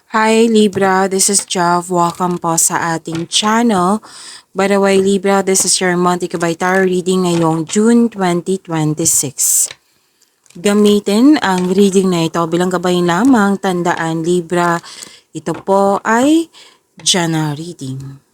Hi Libra, this is Jav. Welcome po sa ating channel. By the way, Libra, this is your monthly Kabay Tarot reading ngayong June 2026. Gamitin ang reading na ito bilang gabay lamang. Tandaan, Libra, ito po ay Jana reading.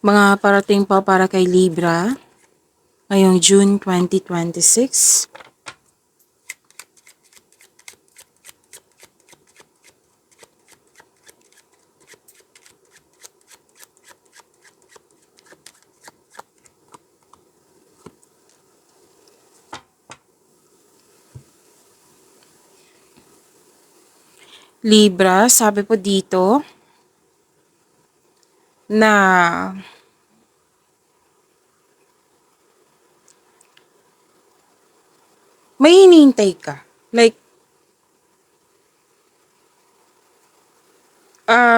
Mga parating po para kay Libra ngayong June 2026. Libra, sabi po dito na may hinihintay ka. Like,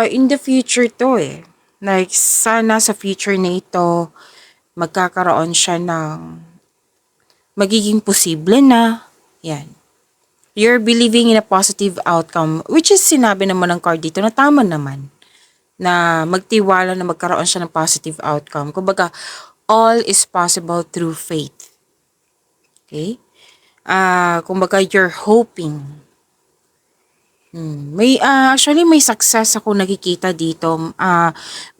in the future to eh. Like, sana sa future na ito, magkakaroon siya ng magiging posible na. Yan. You're believing in a positive outcome, which is sinabi naman ng card dito na tama naman. Na magtiwala na magkaroon siya ng positive outcome. Kumbaga, all is possible through faith. Okay? Kumbaga, you're hoping. Actually may success ako nakikita dito.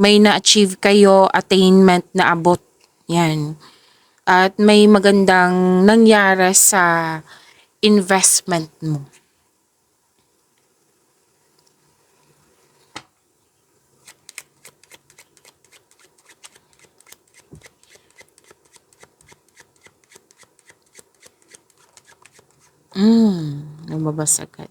May na-achieve kayo, attainment na abot. Yan. At may magandang nangyari sa investment mo. Lumabas agad.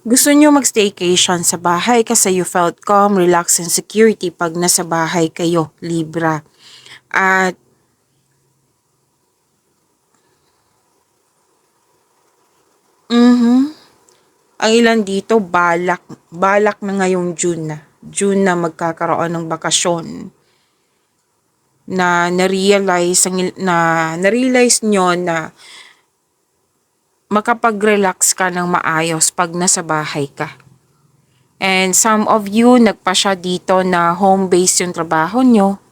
Gusto nyo mag-staycation sa bahay kasi you felt calm, relaxed, and security pag nasa bahay kayo, Libra. At ang ilan dito, balak na ngayong June na. June na magkakaroon ng bakasyon. Na-realize nyo na makapag-relax ka ng maayos pag nasa bahay ka. And some of you, nagpa siya dito na home-based yung trabaho nyo.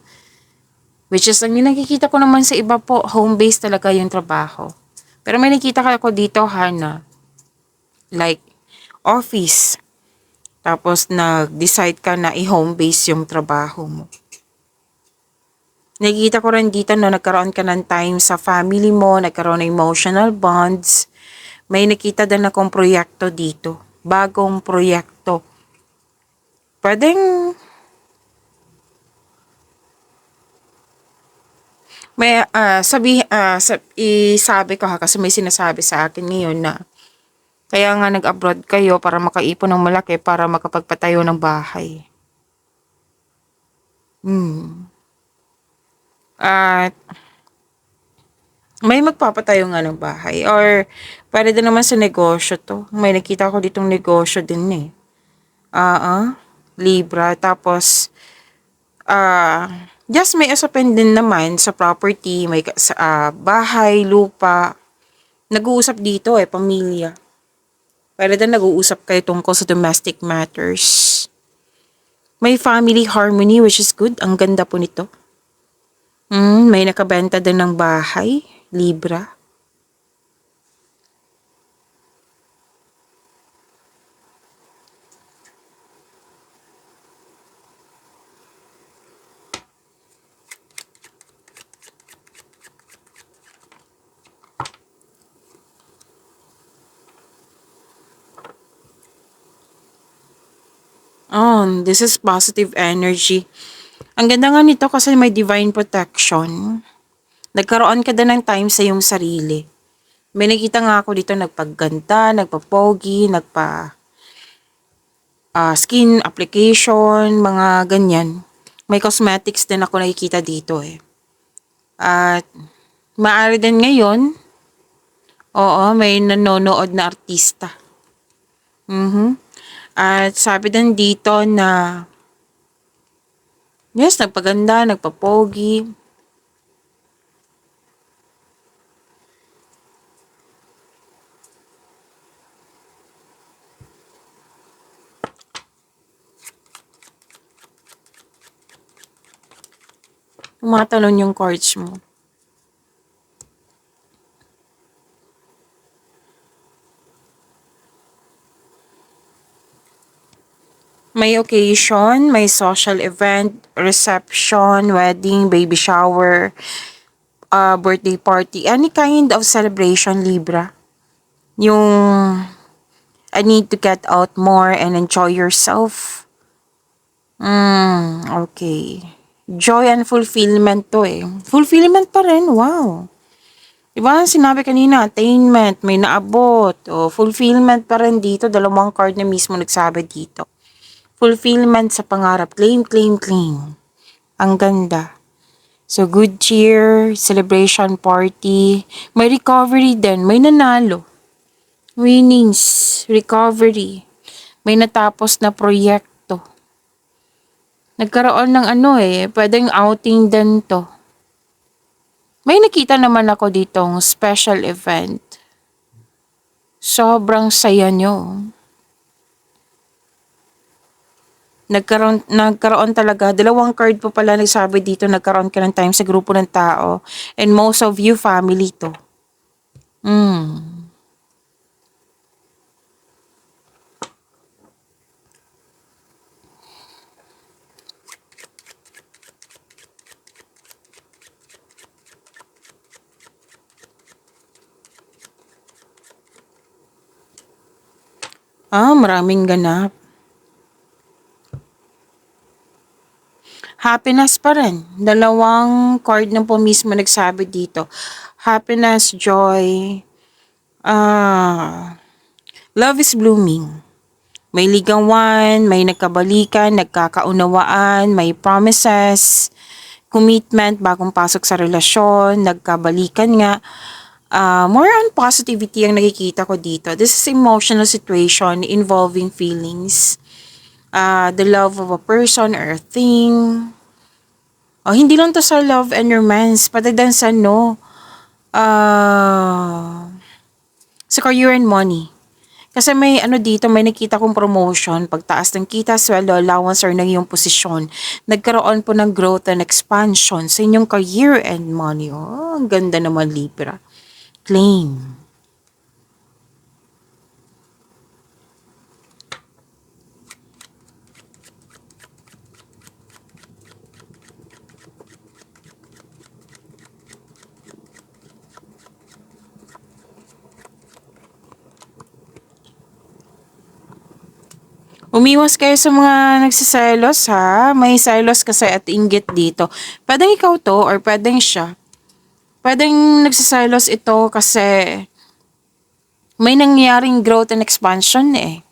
Which is, ang nakikita ko naman sa iba po, home-based talaga yung trabaho. Pero may nakita ko dito, Hana, like, office. Tapos, nag-decide ka na i-home-based yung trabaho mo. Nakikita ko rin dito na nagkaroon ka ng time sa family mo, nagkaroon ng emotional bonds. May nakita din akong proyekto dito. Bagong proyekto. Pwedeng may isabi ko ha kasi may sinasabi sa akin ngayon na kaya nga nag-abroad kayo para makaipon ng malaki para makapagpatayo ng bahay. At may magpapatayo nga ng bahay or pwede din naman sa negosyo to. May nakita ko ditong negosyo din eh. Libra. Tapos, just may usapin din naman sa property, may bahay, lupa. Nag-uusap dito eh, pamilya. Pwede din nag-uusap kayo tungkol sa domestic matters. May family harmony which is good. Ang ganda po nito. May nakabenta din ng bahay, Libra. This is positive energy. Ang ganda nga nito kasi may divine protection. Nagkaroon ka din ng time sa iyong sarili. May nakita nga ako dito nagpagganda, nagpapogi, skin application, mga ganyan. May cosmetics din ako nakikita dito eh. At Maaari din ngayon, oo, may nanonood na artista. At sabi din dito na, yes, nagpaganda, nagpapogi. Tumatalon yung cards mo. May occasion, may social event, reception, wedding, baby shower, birthday party, any kind of celebration, Libra. Yung I need to get out more and enjoy yourself. Okay. Joy and fulfillment to eh. Fulfillment pa rin, wow. Diba, sinabi kanina, attainment, may naabot. O, fulfillment pa rin dito. Dalawang card na mismo nagsabi dito. Fulfillment sa pangarap. Claim, claim, claim. Ang ganda. So, good cheer, celebration party. May recovery din. May nanalo. Winnings, recovery. May natapos na proyekto. Nagkaroon ng pwedeng outing din to. May nakita naman ako ditong special event. Sobrang saya nyo. Nagkaroon talaga. Dalawang card po pala nagsabi dito, nagkaroon ka ng time sa grupo ng tao. And most of you, family to. Maraming ganap. Happiness pa rin. Dalawang card na po mismo nagsabi dito. Happiness, joy, love is blooming. May ligawan, may nagkabalikan, nagkakaunawaan, may promises, commitment, bagong pasok sa relasyon, nagkabalikan nga. More on positivity ang nakikita ko dito. This is emotional situation involving feelings. The love of a person or a thing. Hindi lang to sa love and romance, pati din sa sa career and money. Kasi may dito, may nakita kong promotion, pagtaas ng kita, sweldo, allowance, or ng iyong posisyon. Nagkaroon po ng growth and expansion sa inyong career and money. Ang ganda naman, Libra. Claim. Umiwas kayo sa mga nagsiselos ha. May selos kasi at inggit dito. Pwedeng ikaw to or pwedeng siya. Pwedeng nagsiselos ito kasi may nangyaring growth and expansion eh.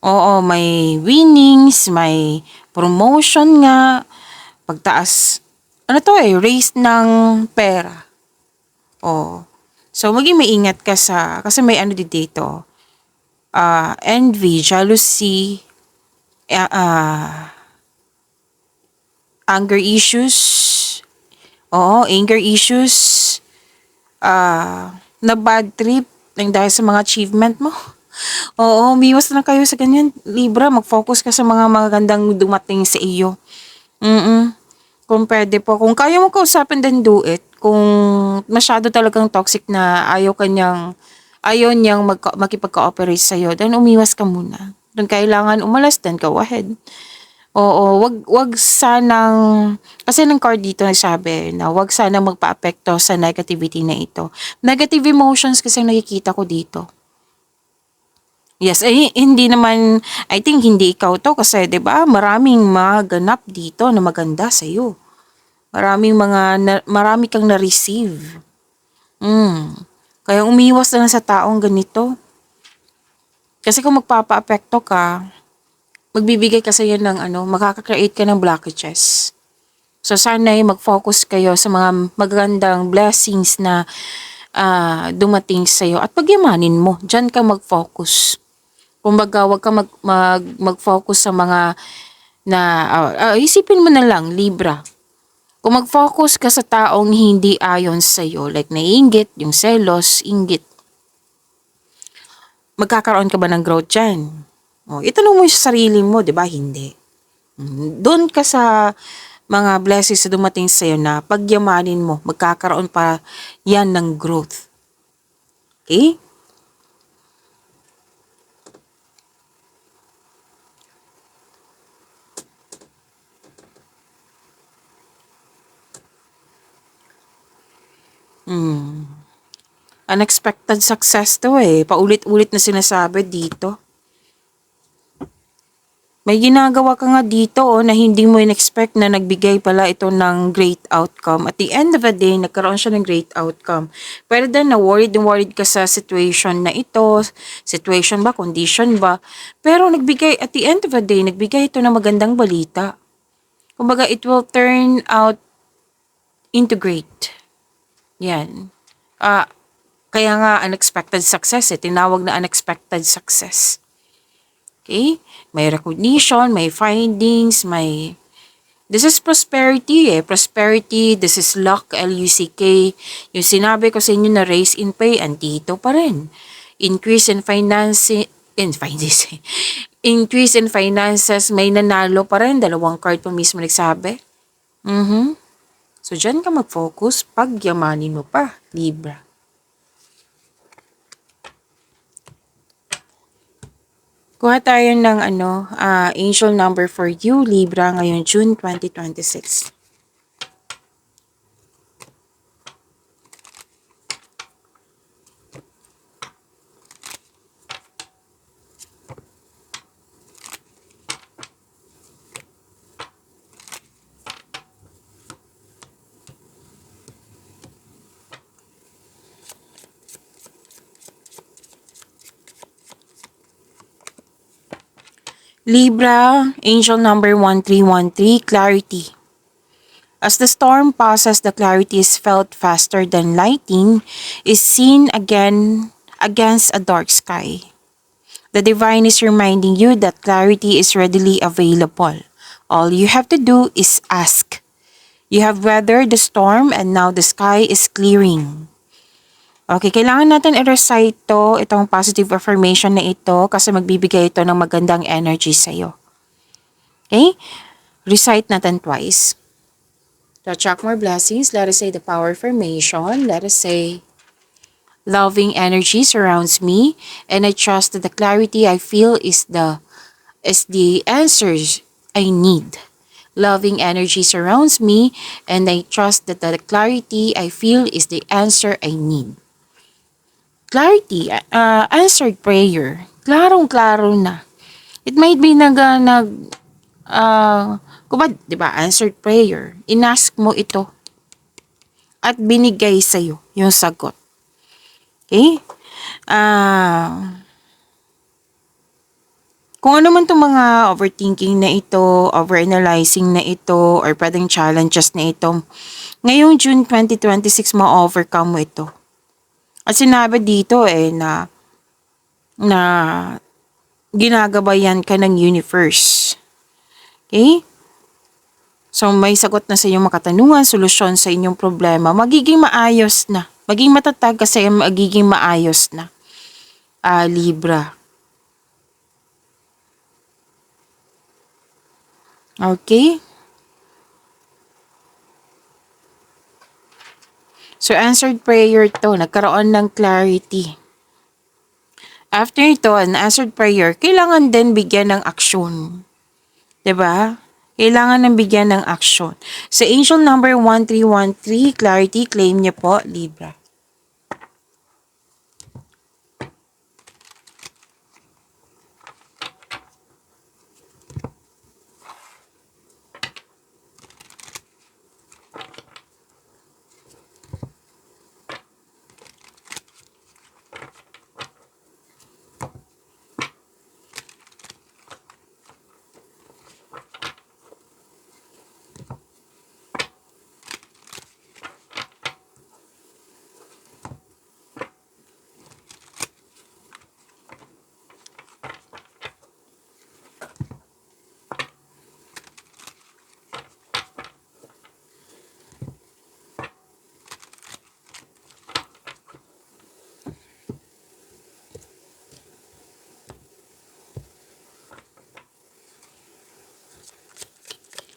Oo, may winnings, may promotion nga, pagtaas. Raise ng pera. So maging maingat ka kasi may dito. Envy, jealousy, anger issues, anger issues, na bad trip ng dahil sa mga achievement mo. Umiwas na kayo sa ganyan. Libra, mag-focus ka sa mga magandang dumating sa iyo. Kung pwede po. Kung kaya mo kausapin then do it. Kung masyado talagang toxic na ayaw niyang makipag-cooperate sa'yo, then umiwas ka muna. Kung kailangan umalas, then go ahead. Wag sanang, kasi ng card dito nagsabi na wag sanang magpa-apekto sa negativity na ito. Negative emotions kasi nakikita ko dito. Yes, hindi naman, I think hindi ikaw to kasi 'di ba maraming maganap dito na maganda sa iyo. Marami kang na-receive. Kaya umiwas na lang sa taong ganito. Kasi kung magpapa-apekto ka, magbibigay kasi yan ng makaka-create ka ng blockages. So sana ay mag-focus kayo sa mga magagandang blessings na dumating sa iyo at pagyamanin mo. Diyan ka mag-focus. Kumbaga, wag ka mag-focus sa mga na isipin mo na lang, Libra. Kung mag-focus ka sa taong hindi ayon sa iyo, like naiinggit, yung selos, inggit, magkakaroon ka ba ng growth dyan? Itanong mo sa sarili mo, di ba? Hindi. Doon ka sa mga blessings na dumating sa iyo na pagyamanin mo, magkakaroon pa yan ng growth. Okay? Unexpected success to Paulit-ulit na sinasabi dito. May ginagawa ka nga dito na hindi mo in-expect na nagbigay pala ito ng great outcome. At the end of the day, nagkaroon siya ng great outcome. Pero then, worried ka sa situation na ito, situation ba, condition ba. Pero at the end of the day, nagbigay ito ng magandang balita. Kumbaga, it will turn out into great. Yan. Kaya nga, unexpected success tinawag na unexpected success. Okay? May recognition, may findings, this is prosperity Prosperity, this is luck, L-U-C-K. Yung sinabi ko sa inyo na raise in pay, andito pa rin. Increase in Increase in finances, may nanalo pa rin. 2 card po mismo nagsabi. So, dyan ka mag-focus, pagyamanin mo pa, Libra. Kuha tayo ng angel number for you, Libra, ngayon June 2026. Libra, angel number 1313, clarity. As the storm passes, the clarity is felt faster than lightning is seen again against a dark sky. The divine is reminding you that clarity is readily available. All you have to do is ask. You have weathered the storm and now the sky is clearing. Okay, kailangan natin i-recite itong positive affirmation na ito kasi magbibigay ito ng magandang energy sa iyo. Okay? Recite natin twice. To attract more blessings, let us say the power affirmation. Let us say, loving energy surrounds me and I trust that the clarity I feel is the answers I need. Loving energy surrounds me and I trust that the clarity I feel is the answer I need. Clarity, answered prayer. Klarong-klaro na. It might be di ba, answered prayer. Inask mo ito. At binigay sa'yo yung sagot. Okay? Kung ano man itong mga overthinking na ito, overanalyzing na ito, or pwedeng challenges na ito, ngayong June 2026, ma-overcome mo ito. At sinabi dito na ginagabayan ka ng universe. Okay? So may sagot na sa inyong makatanungan, solusyon sa inyong problema. Magiging maayos na. Maging matatag kasi magiging maayos na. Libra. Okay? So, answered prayer to. Nagkaroon ng clarity. After ito, an answered prayer, kailangan din bigyan ng aksyon. 'Di ba? Kailangan ng bigyan ng aksyon. Sa angel number 1313, clarity, claim niyo po, Libra.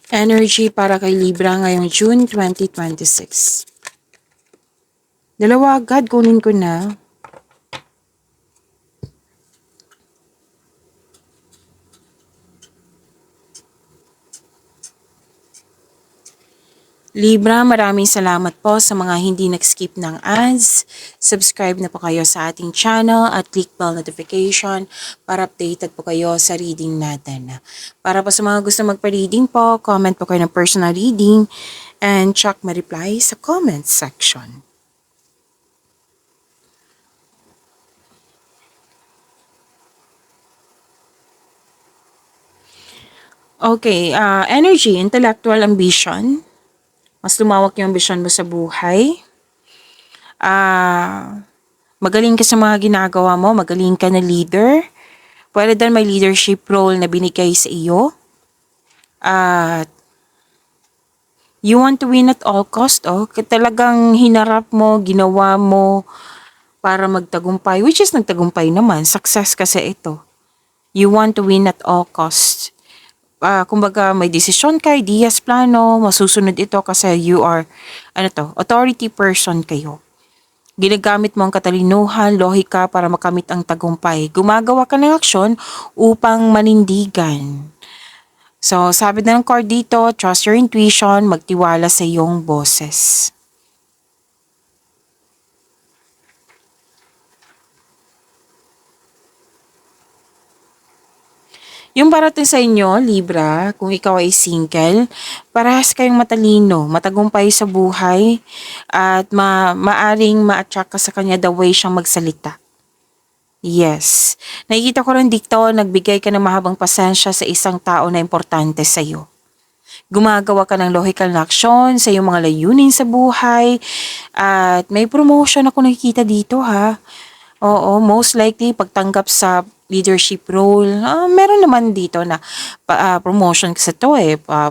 Energy para kay Libra ngayong June 2026. Dalawa agad, kunin ko na. Libra, maraming salamat po sa mga hindi nag-skip ng ads. Subscribe na po kayo sa ating channel at click bell notification para updated po kayo sa reading natin. Para po sa mga gusto magpa-reading po, comment po kayo ng personal reading and check my reply sa comment section. Okay, energy, intellectual ambition. Mas lumawak yung ambisyon mo sa buhay. Magaling ka sa mga ginagawa mo, magaling ka na leader. Pwede din may leadership role na binigay sa iyo. At you want to win at all cost, talagang hinarap mo, ginawa mo para magtagumpay, which is nagtagumpay naman, success kasi ito. You want to win at all cost. Kumbaga may desisyon ka, ideas, plano, masusunod ito kasi you are, authority person kayo. Ginagamit mo ang katalinuhan, lohika para makamit ang tagumpay. Gumagawa ka ng aksyon upang manindigan. So, sabi na ng card dito, trust your intuition, magtiwala sa iyong boses. Yung parating sa inyo, Libra, kung ikaw ay single, parehas kayong matalino, matagumpay sa buhay, at maaring ma-attract ka sa kanya the way siyang magsalita. Yes. Nakikita ko rin dito, nagbigay ka ng mahabang pasensya sa isang tao na importante sa iyo. Gumagawa ka ng logical na aksyon sa iyong mga layunin sa buhay, at may promotion ako nakikita dito ha. Oo, most likely pagtanggap sa leadership role. Meron naman dito na promotion kasi to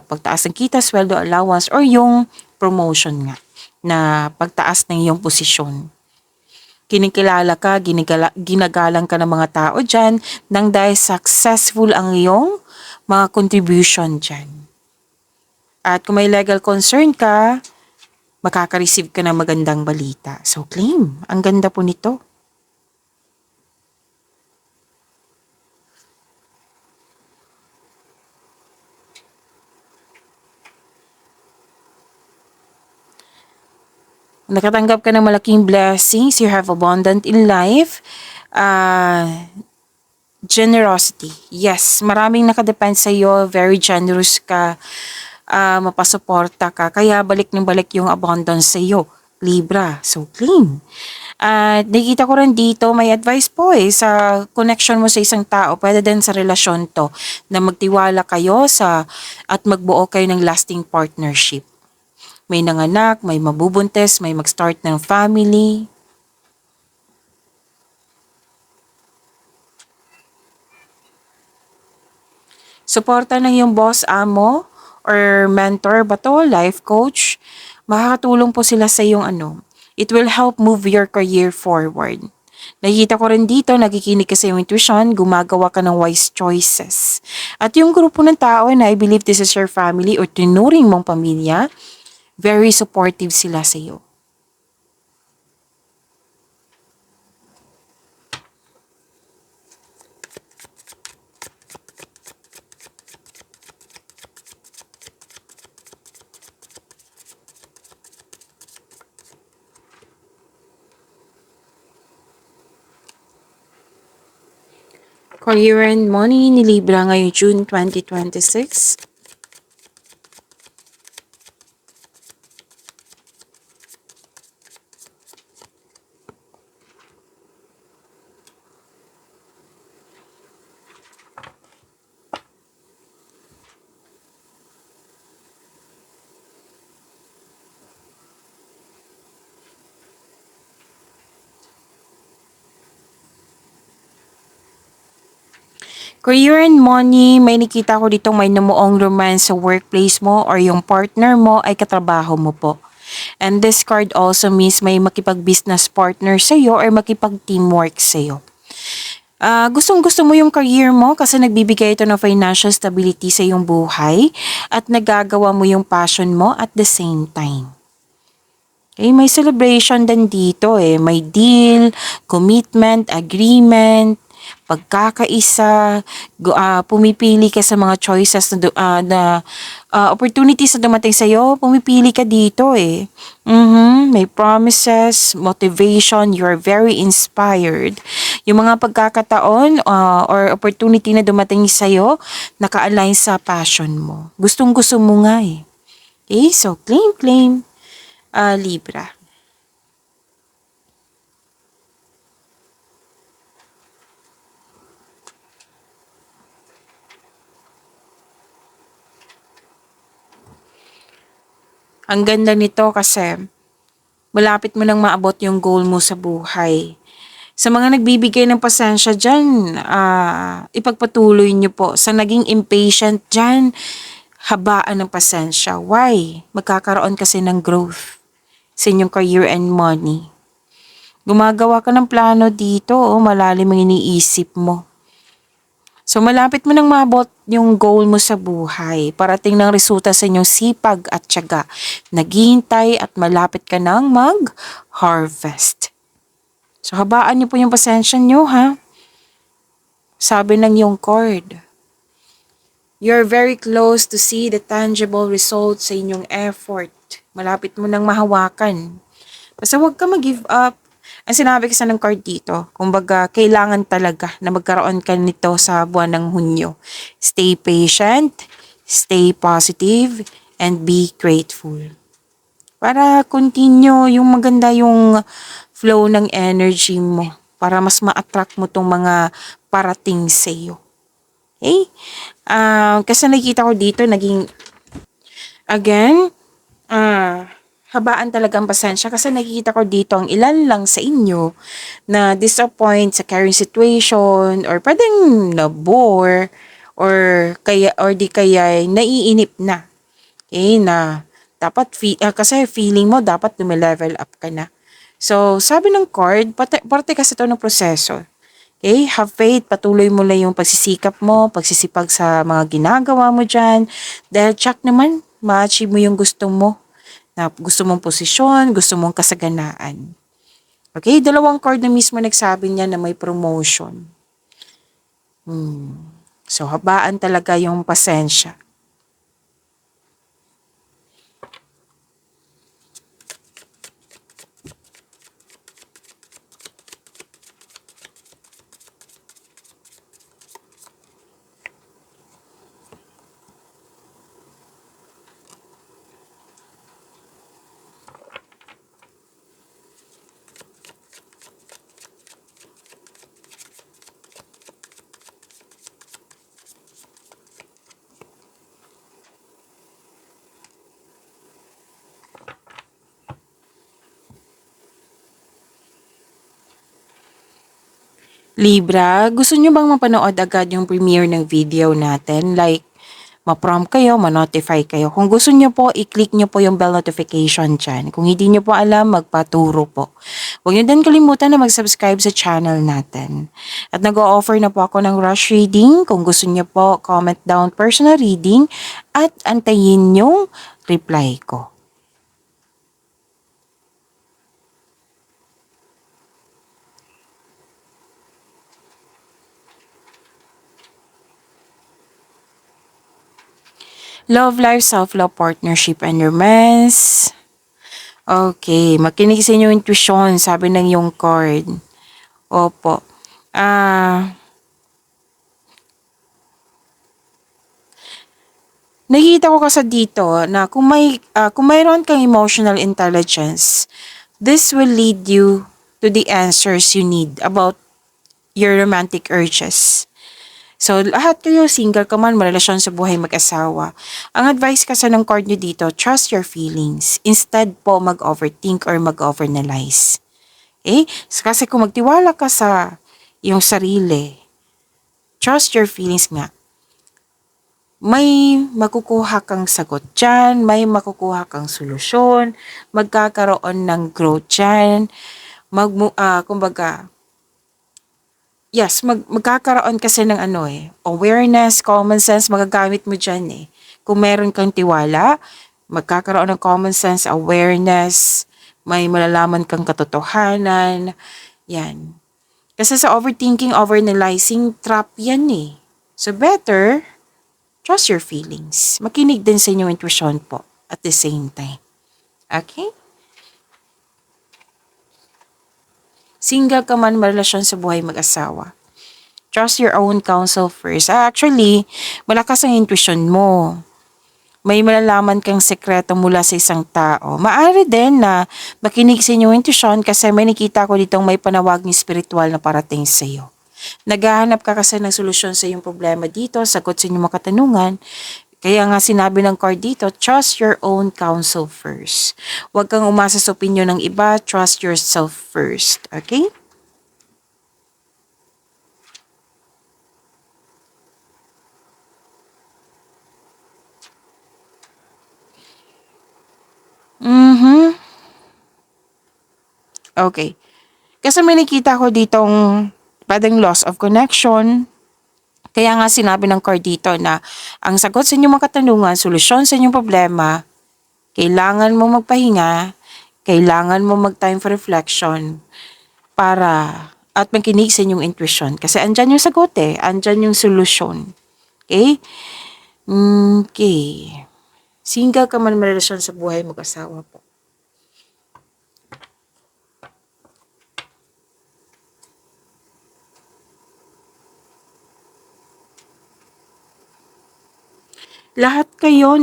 pagtaas ng kita, sweldo, allowance, or yung promotion nga na pagtaas ng iyong posisyon. Kinikilala ka, ginagalang ka ng mga tao dyan nang dahil successful ang iyong mga contribution dyan. At kung may legal concern ka, makaka-receive ka ng magandang balita. So claim, ang ganda po nito. Nakatanggap ka ng malaking blessings, you have abundant in life. Generosity. Yes, maraming nakadepend sa iyo, very generous ka, mapasuporta ka, kaya balik ng balik yung abundance sa iyo, Libra. So, clean. Nakikita ko rin dito, may advice po sa connection mo sa isang tao, pwede din sa relasyon to, na magtiwala kayo at magbuo kayo ng lasting partnership. May nanganak, may mabubuntis, may mag-start ng family. Suporta ng yung boss, amo, or mentor ba to, life coach. Makakatulong po sila sa iyong It will help move your career forward. Nakikita ko rin dito, nagikinig ka sa iyong intuition, gumagawa ka ng wise choices. At yung grupo ng tao na I believe this is your family or tinuring mong pamilya, very supportive sila sa iyo. Career and money ni Libra ngayong June 2026. Career and money, may nakita ko ditong may namuong romance sa workplace mo or yung partner mo ay katrabaho mo po. And this card also means may makipag-business partner sa iyo or makipag-teamwork sa iyo. Gustong-gusto mo yung career mo kasi nagbibigay ito ng financial stability sa iyong buhay at nagagawa mo yung passion mo at the same time. Okay, may celebration din dito eh. May deal, commitment, agreement, pagkakaisa, pumipili ka sa mga choices na opportunities na dumating sa'yo, pumipili ka dito eh. May promises, motivation, you're very inspired. Yung mga pagkakataon or opportunity na dumating sa'yo, naka-align sa passion mo. Gustong-gusto mo nga eh. Okay, so claim, Libra. Ang ganda nito kasi malapit mo nang maabot yung goal mo sa buhay. Sa mga nagbibigay ng pasensya dyan, ipagpatuloy niyo po. Sa naging impatient dyan, habaan ng pasensya. Why? Magkakaroon kasi ng growth sa inyong career and money. Gumagawa ka ng plano dito, malalim ang iniisip mo. So malapit mo nang maabot yung goal mo sa buhay. Parating ng resulta sa inyong sipag at tiyaga. Naghihintay at malapit ka nang mag-harvest. So habaan niyo po yung pasensya niyo ha. Sabi ng yung card. You're very close to see the tangible results sa inyong effort. Malapit mo nang mahawakan. Basta huwag ka mag-give up. Ang sinabi kasi ng card dito, kumbaga kailangan talaga na magkaroon ka nito sa buwan ng Hunyo. Stay patient, stay positive, and be grateful. Para continue yung maganda yung flow ng energy mo. Para mas ma-attract mo tong mga parating sa iyo. Okay? Kasi nakikita ko dito, again, habaan talagang pasensya kasi nakikita ko dito ang ilan lang sa inyo na disappoint sa current situation or pwedeng na-bore or di kaya naiinip na. Okay, na dapat kasi feeling mo dapat lumilevel up ka na. So, sabi ng card, parte kasi ito ng proseso. Okay, have faith, patuloy mo lang yung pagsisikap mo, pagsisipag sa mga ginagawa mo dyan. Dahil check naman, ma-achieve mo yung gusto mo na gusto mong posisyon, gusto mong kasaganaan. Okay, dalawang card na mismo nagsabi niya na may promotion. So, habaan talaga yung pasensya. Libra, gusto nyo bang mapanood agad yung premiere ng video natin? Like, ma-prompt kayo, ma-notify kayo. Kung gusto nyo po, i-click nyo po yung bell notification dyan. Kung hindi nyo po alam, magpaturo po. Huwag nyo din kalimutan na mag-subscribe sa channel natin. At nag-o-offer na po ako ng rush reading. Kung gusto nyo po, comment down personal reading at antayin yung reply ko. Love life, self-love, partnership, and romance. Okay, makinig sa inyong intuition, sabi ng yung card. Opo. Nakikita ko kasi dito na kung mayroon kang emotional intelligence, this will lead you to the answers you need about your romantic urges. So, lahat kayo, single ka man, marelasyon sa buhay mag-asawa. Ang advice kasi ng card nyo dito, trust your feelings. Instead po mag-overthink or mag-overanalyze. Okay? Kasi kung magtiwala ka sa iyong sarili, trust your feelings nga. May makukuha kang sagot dyan, may makukuha kang solusyon, magkakaroon ng growth dyan, kumbaga, yes, magkakaroon kasi ng awareness, common sense, magagamit mo dyan eh. Kung meron kang tiwala, magkakaroon ng common sense, awareness, may malalaman kang katotohanan, yan. Kasi sa overthinking, overanalyzing, trap yan eh. So better, trust your feelings. Makinig din sa inyong intuition po at the same time. Okay? Single ka man, marelasyon sa buhay mag-asawa. Trust your own counsel first. Actually, malakas ang intuition mo. May malalaman kang sekreto mula sa isang tao. Maaari din na makinig sa inyong intuition kasi may nakita ko ditong may panawaging spiritual na parating sa iyo. Naghahanap ka kasi ng solusyon sa iyong problema dito, sagot sa inyong mga katanungan. Kaya nga sinabi ng card dito, trust your own counsel first. Huwag kang umasa sa opinion ng iba, trust yourself first. Okay? Okay. Kasi may nakita ko ditong pwedeng loss of connection. Kaya nga sinabi ng card dito na ang sagot sa inyong mga katanungan, solusyon sa inyong problema, kailangan mo magpahinga, kailangan mo mag-time for reflection para at makinig sa inyong intuition. Kasi andyan yung sagot eh, andyan yung solusyon. Okay? Okay. Single ka man marelasyon sa buhay mag-asawa po. Lahat kayo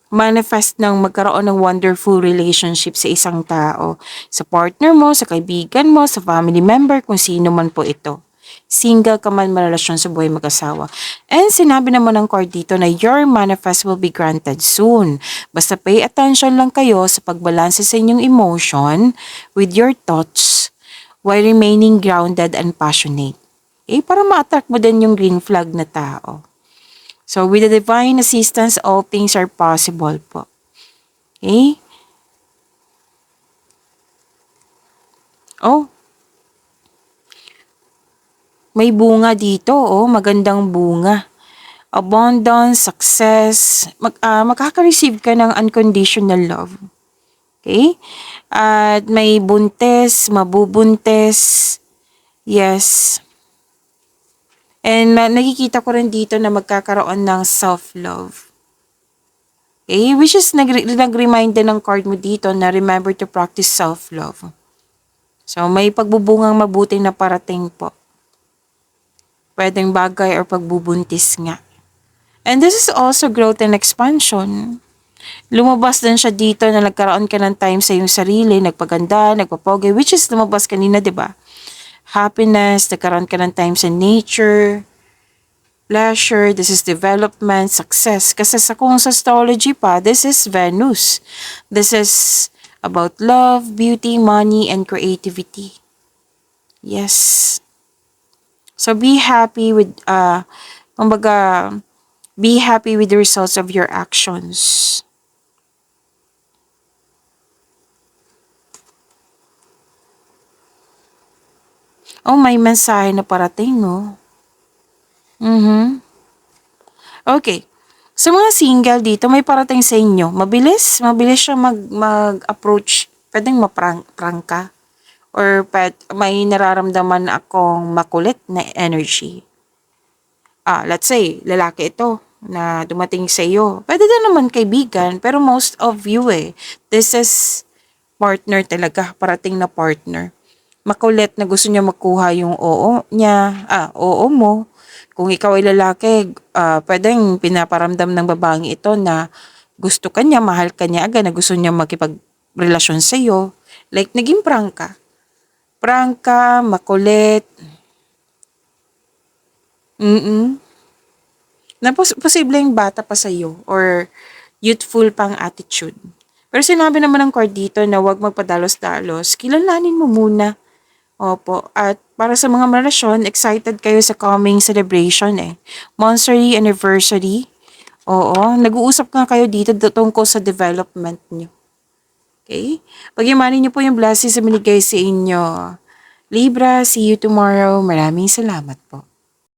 manifest ng magkaroon ng wonderful relationship sa isang tao. Sa partner mo, sa kaibigan mo, sa family member, kung sino man po ito. Single ka man marelasyon sa buhay mag-asawa. And sinabi naman ng card dito na your manifest will be granted soon. Basta pay attention lang kayo sa pagbalanse sa inyong emotion with your thoughts while remaining grounded and passionate. Para ma-attract mo din yung green flag na tao. So, with the divine assistance, all things are possible po. Okay? Oh. May bunga dito, magandang bunga. Abundance, success, makaka-receive ka ng unconditional love. Okay? At may buntes, mabubuntes. Yes. And nakikita ko rin dito na magkakaroon ng self-love. Okay? Which is nag-remind din ng card mo dito na remember to practice self-love. So, may pagbubungang mabuti na parating po. Pwedeng bagay or pagbubuntis nga. And this is also growth and expansion. Lumabas din siya dito na nagkaroon ka ng time sa iyong sarili, nagpaganda, nagpapogi, which is lumabas kanina, di ba? Happiness, nagkaroon ka ng time sa nature, pleasure, this is development, success. Kasi kung sa astrology pa, this is Venus. This is about love, beauty, money, and creativity. Yes. So be happy with, be happy with the results of your actions. Oh, may mensahe na parating, no? Okay. Sa mga single dito, may parating sa inyo. Mabilis siya mag-approach. Pwedeng ma-prank ka. Or may nararamdaman akong makulit na energy. Let's say, lalaki ito na dumating sa iyo. Pwede din naman kaibigan, pero most of you this is partner talaga, parating na partner. Makulit na gusto niya makuha yung oo niya, oo mo. Kung ikaw ay lalaki, pwedeng pinaparamdam ng babaeng ito na gusto ka niya, mahal ka niya agad, na gusto niya makipagrelasyon sa iyo. Like, naging prank ka. Prank ka, makulit. Na posibleng bata pa sa iyo or youthful pang attitude. Pero sinabi naman ng card dito na huwag magpadalos-dalos, kilalanin mo muna. Opo, at para sa mga relasyon, excited kayo sa coming celebration Monthsary anniversary. Oo, nag-uusap nga kayo dito tungkol sa development nyo. Okay? Pagyamanin niyo po yung blessings na binigay sa inyo. Libra, see you tomorrow. Maraming salamat po.